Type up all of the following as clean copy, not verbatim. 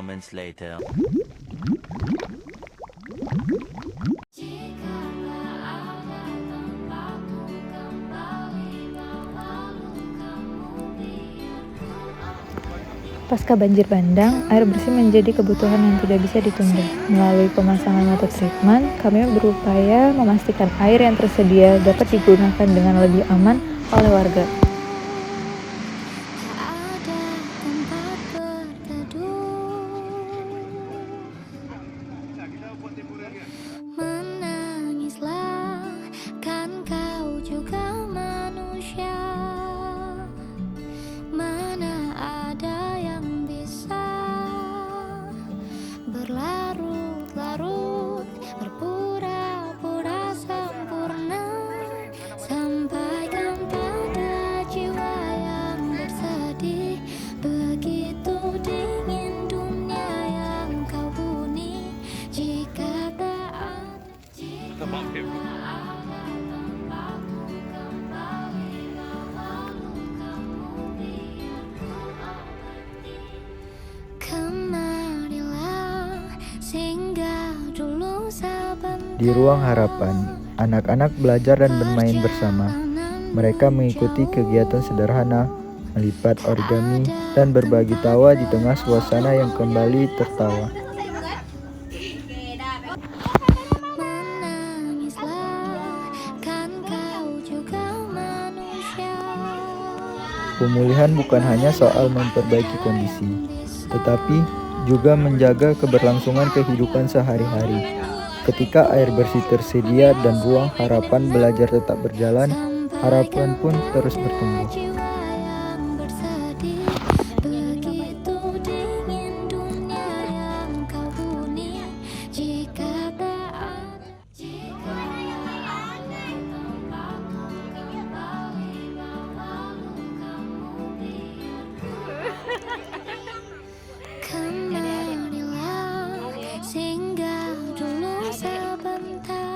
moments later. Pasca banjir bandang, air bersih menjadi kebutuhan yang tidak bisa ditunda. Melalui pemasangan water treatment, kami berupaya memastikan air yang tersedia dapat digunakan dengan lebih aman oleh warga. Menangislah, kan kau juga manusia. Mana ada yang bisa berlarut-larut, berpura-pura sempurna. Sampaikan pada jiwa yang bersedih, begitu dingin dunia yang kau huni. Jika tak ada, jika tak ada tempatmu kembali, lalu kamu biarku abadi. Kemarilah, singgah dulu sebentar. Di ruang harapan, anak-anak belajar dan bermain bersama. Mereka mengikuti kegiatan sederhana, melipat origami, dan berbagi tawa di tengah suasana yang kembali tertawa. Menangislah, kan kau juga manusia. Pemulihan bukan hanya soal memperbaiki kondisi, tetapi juga menjaga keberlangsungan kehidupan sehari-hari. Ketika air bersih tersedia dan ruang harapan belajar tetap berjalan, harapan pun terus bertumbuh. Jiwa yang bersedih, begitu dingin dunia yang kau huni. Jika tak ada, jika tak ada tempatmu kembali, lalu kamu biarku abadi. Kemarilah, singgah dulu sebentar.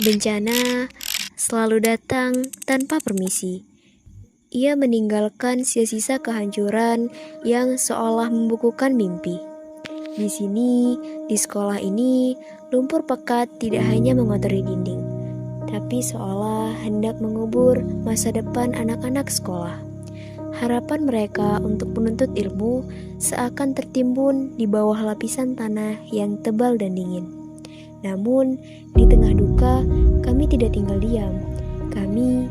Bencana selalu datang tanpa permisi. Ia meninggalkan sisa-sisa kehancuran yang seolah membukukan mimpi. Di sini, di sekolah ini, lumpur pekat tidak hanya mengotori dinding, tapi seolah hendak mengubur masa depan anak-anak sekolah. Harapan mereka untuk menuntut ilmu seakan tertimbun di bawah lapisan tanah yang tebal dan dingin. Namun, di tengah duka, kami tidak tinggal diam. Kami,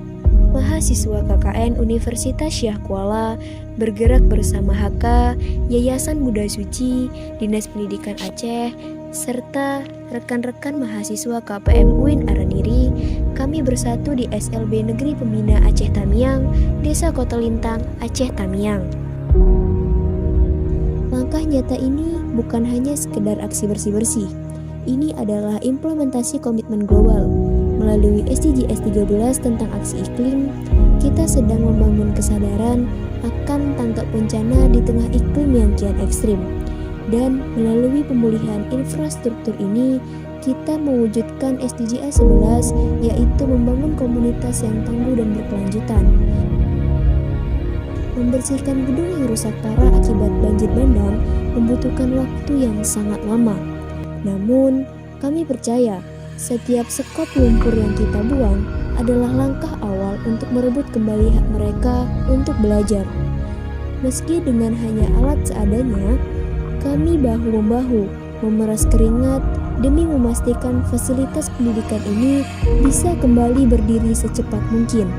mahasiswa KKN Universitas Syah Kuala, bergerak bersama HK, Yayasan Muda Suci, Dinas Pendidikan Aceh, serta rekan-rekan mahasiswa KPM UIN Araniri. Kami bersatu di SLB Negeri Pembina Aceh Tamiang, Desa Kotolintang, Aceh Tamiang. Langkah nyata ini bukan hanya sekedar aksi bersih-bersih. Ini adalah implementasi komitmen global. Melalui SDGs 13 tentang aksi iklim, kita sedang membangun kesadaran akan tanggap bencana di tengah iklim yang kian ekstrim. Dan melalui pemulihan infrastruktur ini, kita mewujudkan SDGs 11, yaitu membangun komunitas yang tangguh dan berkelanjutan. Membersihkan gedung yang rusak parah akibat banjir bandang membutuhkan waktu yang sangat lama. Namun, kami percaya setiap sekop lumpur yang kita buang adalah langkah awal untuk merebut kembali hak mereka untuk belajar. Meski dengan hanya alat seadanya, kami bahu-membahu memeras keringat demi memastikan fasilitas pendidikan ini bisa kembali berdiri secepat mungkin.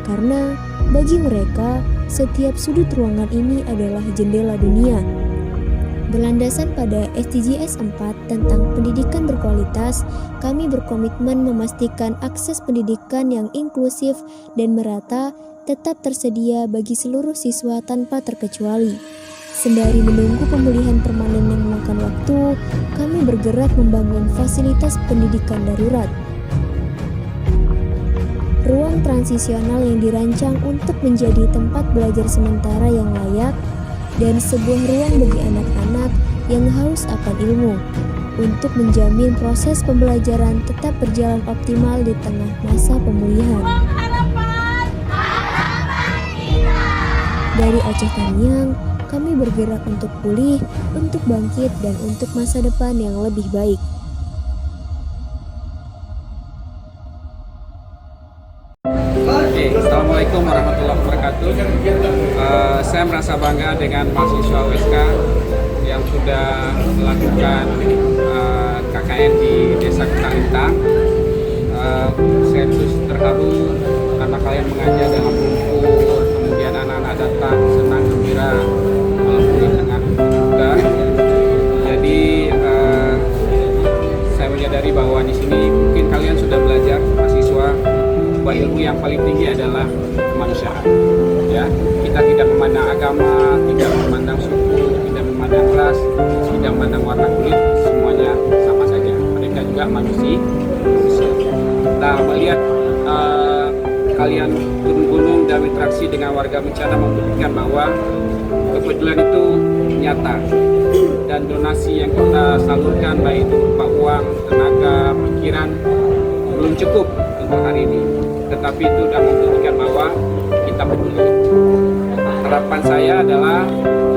Karena bagi mereka, setiap sudut ruangan ini adalah jendela dunia. Berlandasan pada SDGs 4 tentang pendidikan berkualitas, kami berkomitmen memastikan akses pendidikan yang inklusif dan merata tetap tersedia bagi seluruh siswa tanpa terkecuali. Sembari menunggu pemulihan permanen yang memakan waktu, kami bergerak membangun fasilitas pendidikan darurat. Ruang transisional yang dirancang untuk menjadi tempat belajar sementara yang layak dan sebuah ruang bagi anak-anak yang haus akan ilmu untuk menjamin proses pembelajaran tetap berjalan optimal di tengah masa pemulihan. Dari Aceh Tamiang, kami bergerak untuk pulih, untuk bangkit, dan untuk masa depan yang lebih baik. Assalamualaikum warahmatullahi wabarakatuh. Saya merasa bangga dengan mahasiswa USK yang sudah melakukan KKN di Desa Kutalintang. Saya terus terharu karena kalian mengajar dengan lumpur, kemudian anak-anak datang senang gembira melakukan dengan mudah. Jadi saya menyadari bahwa di sini mungkin kalian sudah belajar mahasiswa bahwa ilmu yang paling tinggi adalah kemanusiaan. Ya, kita tidak memandang agama, tidak memandang suku, tidak memandang ras, tidak memandang warna kulit, semuanya sama saja. Mereka juga manusia. Nah, melihat kalian turun gunung dan interaksi dengan warga bencana membuktikan bahwa kepedulian itu nyata, dan donasi yang kita salurkan baik itu berupa uang, tenaga, pikiran belum cukup untuk hari ini, tetapi itu sudah membuktikan bahwa kita peduli. Harapan saya adalah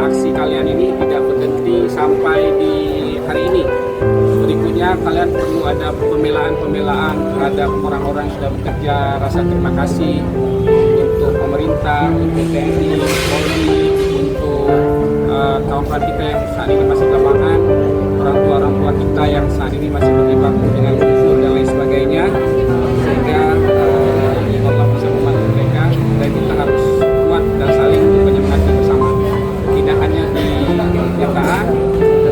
aksi kalian ini tidak berhenti sampai di hari ini. Berikutnya kalian perlu ada pembelaan terhadap orang-orang yang sudah bekerja, rasa terima kasih untuk pemerintah, untuk TNI, Polri, untuk kawan-kawan kita yang saat ini masih lapangan, orang tua kita yang saat ini masih berjibaku dengan usul dan lain sebagainya, sehingga Allah bisa membantu mereka, dan kita harus kuat dan saling menyemangati bersama, tidak hanya di kenyataan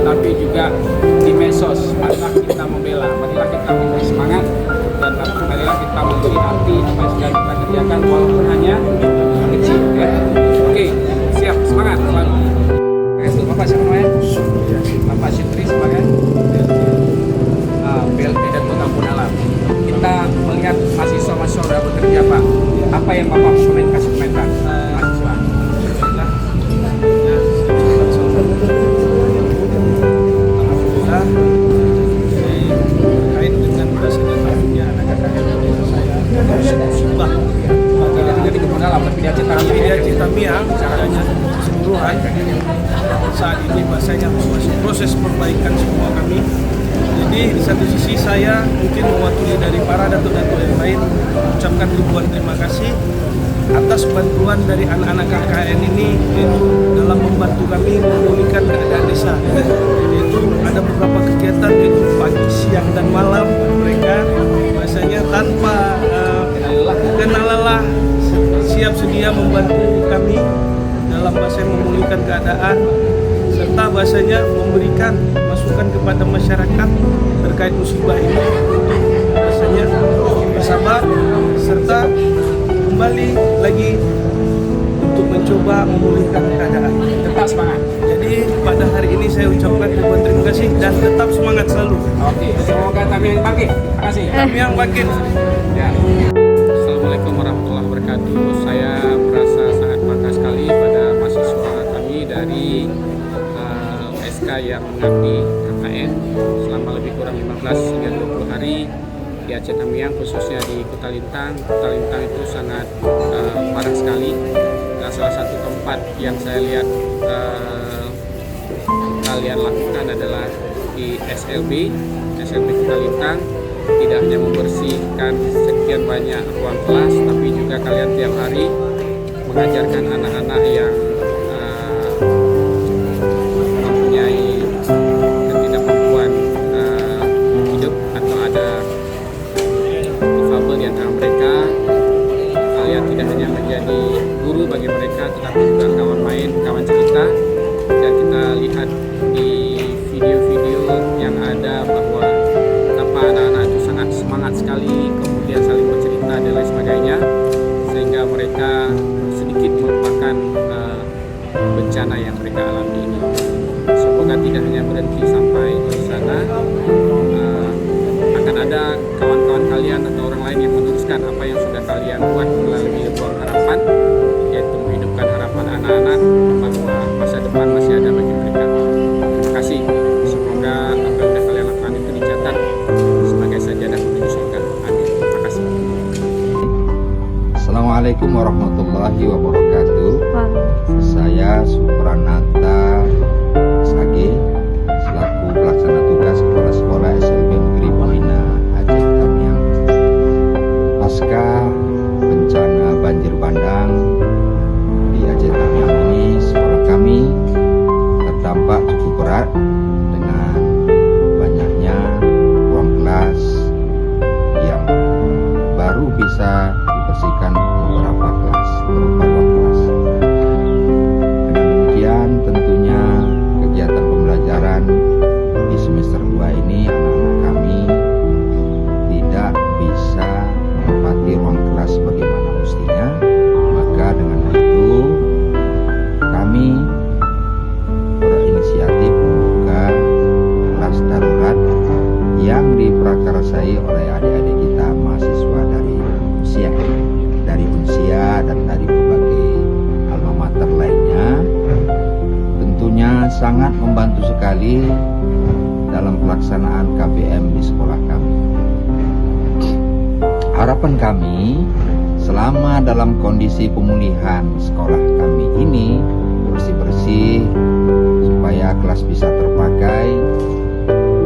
tetapi juga di medsos. Marilah kita membela, marilah kita memberi semangat, dan marilah kita memberi arti apa yang sudah kita kerjakan walaupun hanya kecil, ya. Oke, siap, semangat selalu. Terima kasih Bapak, siapa namanya? Bapak Syitri, semangat. BLT dan Kota Alam. Kita melihat mahasiswa sudah bekerja, Pak. Apa yang Bapak kasih komentar mahasiswa? Alhamdulillah, terkait dengan bahasanya tahunnya anak KKN di desa saya musibah. Tidak juga di Kota Alam, tapi di Aceh Tamiang. Di Aceh Tamiang caranya keseluruhan saat ini bahasanya masih proses perbaikan semua kami. Jadi di satu sisi saya mungkin mewakili dari para datuk-datuk yang lain ucapkan ribuan terima kasih atas bantuan dari anak-anak KKN ini, yaitu dalam membantu kami memulihkan keadaan desa. Yaitu ada beberapa kegiatan, yaitu pagi, siang, dan malam mereka biasanya tanpa kenal lelah siap sedia membantu kami dalam bahasa memulihkan keadaan, serta bahasanya memberikan masukan kepada masyarakat terkait musibah ini untuk bahasanya bersabar, serta kembali lagi untuk mencoba memulihkan keadaan. Tetap semangat. Jadi pada hari ini saya ucapkan ribuan terima kasih dan tetap semangat selalu. Oke, semoga Tamiang bangkit. Terima kasih. Tamiang bangkit. Ya. Assalamualaikum warahmatullahi wabarakatuh. Saya merasa sangat bangga sekali pada mahasiswa kami dari USK yang mengabdi KKN selama lebih kurang 15 hingga 20 hari di Aceh Tamiang, khususnya di Kutalintang. Kutalintang itu sangat parah sekali. Nah, salah satu tempat yang saya lihat kalian lakukan adalah di SLB Kutalintang. Tidak hanya membersihkan sekian banyak ruang kelas, tapi juga kalian tiap hari mengajarkan anak-anak yang mempunyai ketidakmampuan hidup atau ada difabel di antara mereka. Kalian tidak hanya menjadi guru bagi mereka, tetapi juga kawan main, kawan cerita. Dan kita lihat di tidak hanya berhenti sampai di sana, akan ada kawan-kawan kalian atau orang lain yang meneruskan apa yang sudah kalian buat melalui ruang harapan, yaitu menghidupkan harapan anak-anak bahwa masa depan masih ada bagi mereka. Terima kasih. Semoga apa yang sudah kalian lakukan itu dicatat sebagai sajadah menuju surga. Amin. Terima kasih. Assalamualaikum warahmatullahi wabarakatuh. Saya Supranata SAG selaku pelaksana tugas Kepala Sekolah SLB Negeri Pemina Aceh Tamiang. Pasca bencana banjir bandang di Aceh Tamiang ini, sekolah kami terdampak cukup berat dengan banyaknya ruang kelas yang baru bisa dibersihkan beberapa ruang kelas. Dengan demikian tentunya kegiatan pembelajaran di semester 2 ini anak-anak kami tidak bisa menempati ruang kelas sebagaimana mestinya. Maka dengan itu kami berinisiatif membuka kelas darurat yang diprakarsai oleh adik-adik kita mahasiswa dari Unsia dan dari berbagai alma mater lainnya. Tentunya sangat membantu sekali dalam pelaksanaan KBM di sekolah kami. Harapan kami selama dalam kondisi pemulihan sekolah kami ini bersih-bersih supaya kelas bisa terpakai,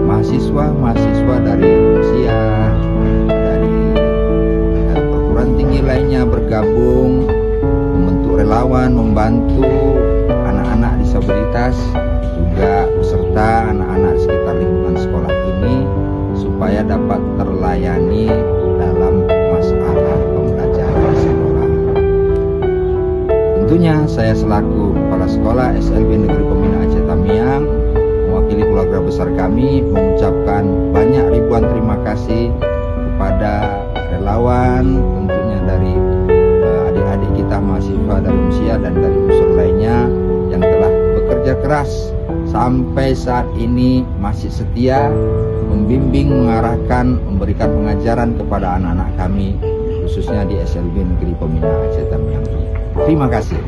mahasiswa dari Unsia, dari perguruan tinggi lainnya bergabung membentuk relawan membantu anak-anak disabilitas, juga beserta anak-anak sekitar lingkungan sekolah ini supaya dapat terlayani dalam masalah pembelajaran sekolah. Tentunya saya selaku Kepala Sekolah SLB Negeri Pemina Aceh Tamiang mewakili keluarga besar kami mengucapkan banyak ribuan terima kasih kepada relawan, tentunya dari adik-adik kita mahasiswa dari Unsia dan dari unsur lainnya yang telah bekerja keras sampai saat ini masih setia membimbing, mengarahkan, memberikan pengajaran kepada anak-anak kami khususnya di SLB Negeri Pemina Aceh Tamiang. Terima kasih.